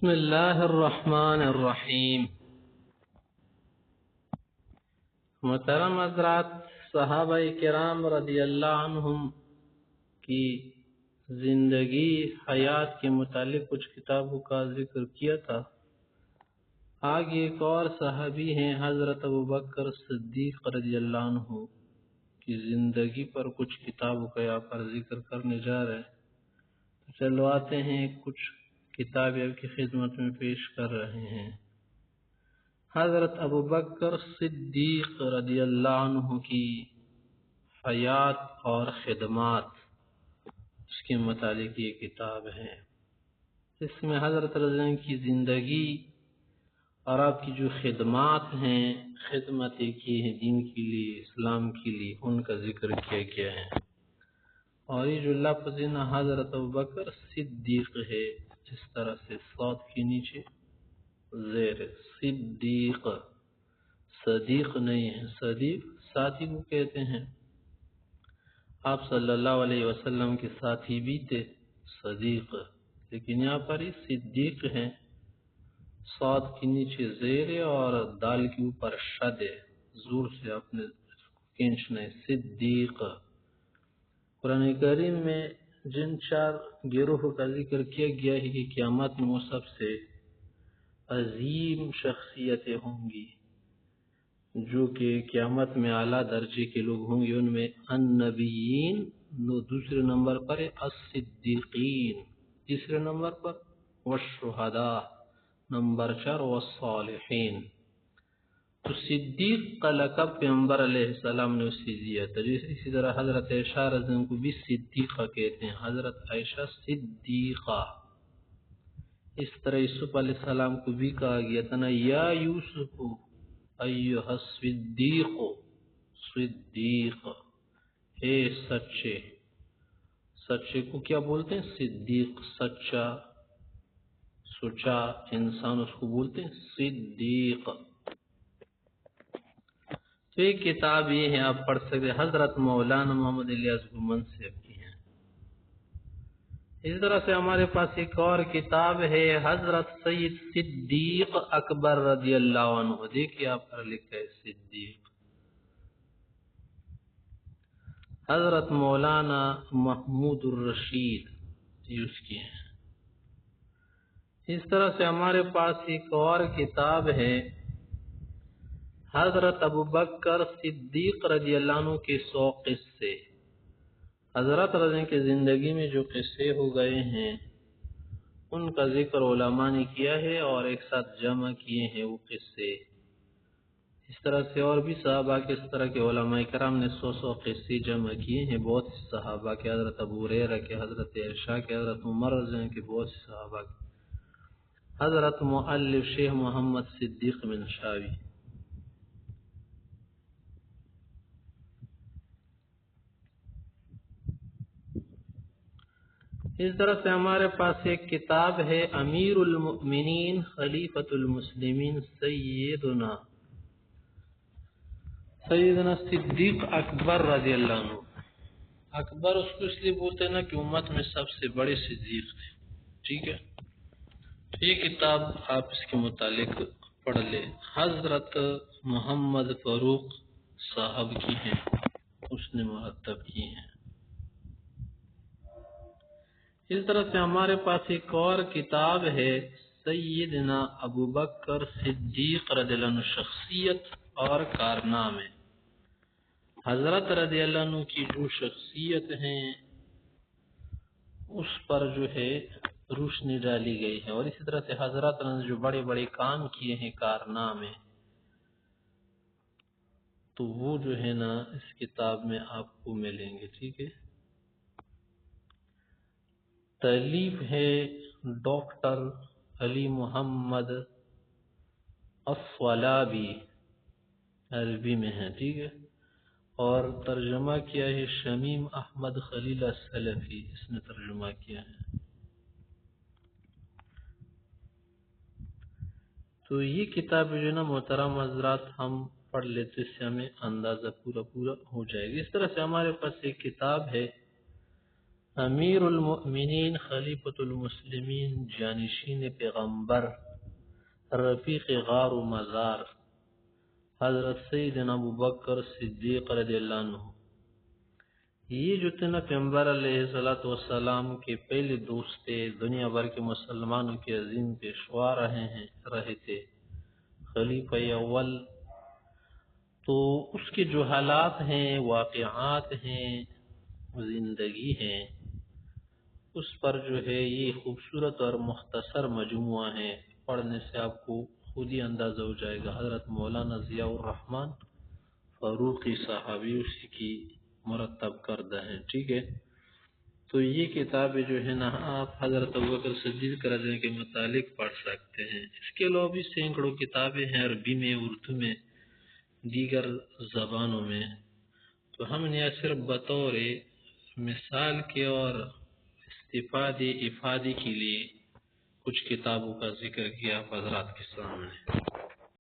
بسم اللہ الرحمن الرحیم۔ محترم حضرات، صحابہ کرام رضی اللہ عنہم کی زندگی حیات کے متعلق کچھ کتابوں کا ذکر کیا تھا۔ آگے ایک اور صحابی ہیں حضرت ابوبکر صدیق رضی اللہ عنہ کی زندگی پر کچھ کتابوں کا یہاں پر ذکر کرنے جا رہے ہیں۔ چلو آتے ہیں، کچھ کتابیں آپ کی خدمت میں پیش کر رہے ہیں۔ حضرت ابوبکر صدیق رضی اللہ عنہ کی حیات اور خدمات، اس کے متعلق یہ کتاب ہے۔ اس میں حضرت رضی اللہ عنہ کی زندگی اور آپ کی جو خدمات ہیں، خدمتیں کی ہیں دین کے لیے، اسلام کے لیے، ان کا ذکر کیا گیا ہے۔ اور یہ جو لفظ حضرت ابوبکر صدیق ہے، اس طرح سے صاد کے نیچے زیر صدیق، صدیق نہیں ہے، صدیق ساتھی کو کہتے ہیں۔ آپ صلی اللہ علیہ وسلم کے ساتھی بھی تھے صدیق، لیکن یہاں پر ہی صدیق ہیں، صاد کے نیچے زیر اور دال کے اوپر شد ہے، زور سے آپ نے کھینچنا ہے، صدیق۔ قرآن کریم میں جن چار گروہ کا ذکر کیا گیا ہے کہ قیامت میں وہ سب سے عظیم شخصیتیں ہوں گی، جو کہ قیامت میں اعلیٰ درجے کے لوگ ہوں گے، ان میں النبیین دوسرے نمبر پر ہے، الصدیقین تیسرے نمبر پر، والشہداء نمبر 4، والصالحین۔ تو صدیق کا لقب پیغمبر علیہ السلام نے اسے دیا تھا۔ اسی طرح حضرت عائشہ رضی اللہ عنہ کو بھی صدیقہ کہتے ہیں، حضرت عائشہ صدیقہ۔ اس طرح یوسف علیہ السلام کو بھی کہا گیا تھا نا، یا یوسف ایھا الصدیق، صدیق اے سچے، سچے کو کیا بولتے ہیں؟ صدیق، سچا، سچا انسان اس کو بولتے ہیں صدیق۔ تو یہ کتاب یہ ہے، آپ پڑھ سکتے ہیں، حضرت مولانا محمد الیاس گمن صاحب کی ہیں۔ اس طرح سے ہمارے پاس ایک اور کتاب ہے، حضرت سید صدیق اکبر رضی اللہ عنہ۔ دیکھیے آپ پر لکھا ہے صدیق۔ حضرت مولانا محمود الرشید یہ اس کی ہیں۔ اس طرح سے ہمارے پاس ایک اور کتاب ہے، حضرت ابوبکر صدیق رضی اللہ عنہ کے 100 قصے۔ حضرت رضی اللہ عنہ کی زندگی میں جو قصے ہو گئے ہیں، ان کا ذکر علماء نے کیا ہے اور ایک ساتھ جمع کیے ہیں وہ قصے۔ اس طرح سے اور بھی صحابہ کے اس طرح کے علماء کرام نے 100 قصے جمع کیے ہیں، بہت سے صحابہ کے، حضرت ابو ہریرہ کے، حضرت عائشہ کے، حضرت عمر رضی اللہ عنہ کے، بہت سے صحابہ کے۔ حضرت مؤلف شیخ محمد صدیق منشاوی۔ اس طرح سے ہمارے پاس ایک کتاب ہے، امیر المؤمنین خلیفۃ المسلمین سیدنا صدیق اکبر رضی اللہ عنہ۔ اکبر اس کو اس لیے بولتے ہیں نا کہ امت میں سب سے بڑے صدیق تھے، ٹھیک ہے۔ یہ کتاب آپ اس کے متعلق پڑھ لیں، حضرت محمد فاروق صاحب کی ہیں، اس نے مرتب کی ہیں۔ اس طرح سے ہمارے پاس ایک اور کتاب ہے، سیدنا ابوبکر صدیق رضی اللہ عنہ، شخصیت اور کارنامے۔ حضرت رضی اللہ عنہ کی جو شخصیت ہیں اس پر جو ہے روشنی ڈالی گئی ہے، اور اسی طرح سے حضرت نے جو بڑے بڑے کام کیے ہیں، کارنامے، تو وہ جو ہے نا اس کتاب میں آپ کو ملیں گے، ٹھیک ہے۔ تالیف ہے ڈاکٹر علی محمد الصلابی، عربی میں ہے، ٹھیک ہے، اور ترجمہ کیا ہے شمیم احمد خلیل السلفی، اس نے ترجمہ کیا ہے۔ تو یہ کتاب جو نا محترم حضرات ہم پڑھ لیتے، اس سے ہمیں اندازہ پورا ہو جائے گا۔ اس طرح سے ہمارے پاس ایک کتاب ہے، امیر المؤمنین خلیفۃ المسلمین جانشین پیغمبر رفیق غار و مزار حضرت سیدنا ابو بکر صدیق رضی اللہ عنہ، یہ جو تین پیغمبر علیہ السلام کے پہلے دوست تھے، دنیا بھر کے مسلمانوں کے عظیم پیشوا رہے تھے، خلیفہ اول. تو اس کے جو حالات ہیں، واقعات ہیں، زندگی ہیں، اس پر جو ہے یہ خوبصورت اور مختصر مجموعہ ہے، پڑھنے سے آپ کو خود ہی اندازہ ہو جائے گا. حضرت مولانا ضیاء الرحمن فاروقی صحابی اسی کی مرتب کردہ ہیں. ٹھیک ہے، تو یہ کتابیں جو ہے نا آپ حضرت ابوبکر صدیق رضی اللہ عنہ کے متعلق پڑھ سکتے ہیں. اس کے علاوہ بھی سینکڑوں کتابیں ہیں، عربی میں، اردو میں، دیگر زبانوں میں. تو ہم نے صرف بطور مثال کے اور افادی کے لیے کچھ کتابوں کا ذکر کیا آپ حضرات کے سامنے.